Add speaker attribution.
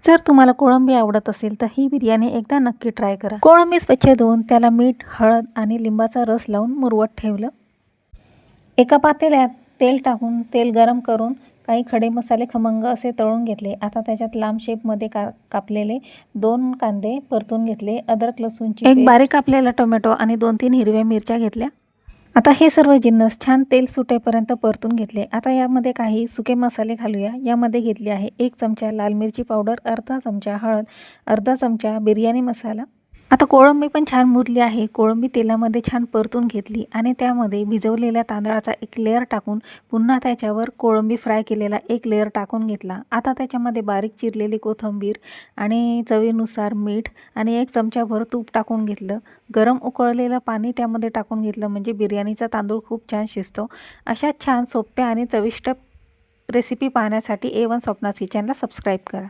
Speaker 1: जर तुम्हाला कोळंबी आवडत असेल तर ही बिर्याणी एकदा नक्की ट्राय करा। कोळंबी स्वच्छ धुवून त्याला मीठ, हळद आणि लिंबाचा रस लावून मुरवत ठेवलं। एका पातेल्यात तेल टाकून तेल गरम करून काही खडे मसाले खमंग असे तळून घेतले। आता त्याच्यात लांब शेपमध्ये कापलेले 2 कांदे परतून घेतले। अद्रक लसूणची एक बारीक कापलेला टोमॅटो आणि 2-3 हिरव्या मिरच्या घेतल्या। आता हे सर्व जिन्नस छान तेल सुटेपर्यंत परतून घेतले। आता यामध्ये काही सुके मसाले घालूया। यामध्ये घेतले आहे 1 चमचा लाल मिरची पावडर, अर्धा चमचा हळद, अर्धा चमचा बिर्याणी मसाला। आता कोळंबी पण छान मुरली आहे। कोळंबी तेलामध्ये छान परतून घेतली आणि त्यामध्ये भिजवलेल्या तांदळाचा एक लेयर टाकून पुन्हा त्याच्यावर कोळंबी फ्राय केलेला एक लेयर टाकून घेतला। आता त्याच्यामध्ये बारीक चिरलेली कोथिंबीर आणि चवीनुसार मीठ आणि 1 चमचाभर तूप टाकून घेतलं। गरम उकळलेलं पाणी त्यामध्ये टाकून घेतलं म्हणजे बिर्याणीचा तांदूळ खूप छान शिजतो। अशा छान सोप्या आणि चविष्ट रेसिपी पाहण्यासाठी A1 स्वप्नाज किचनला सबस्क्राईब करा।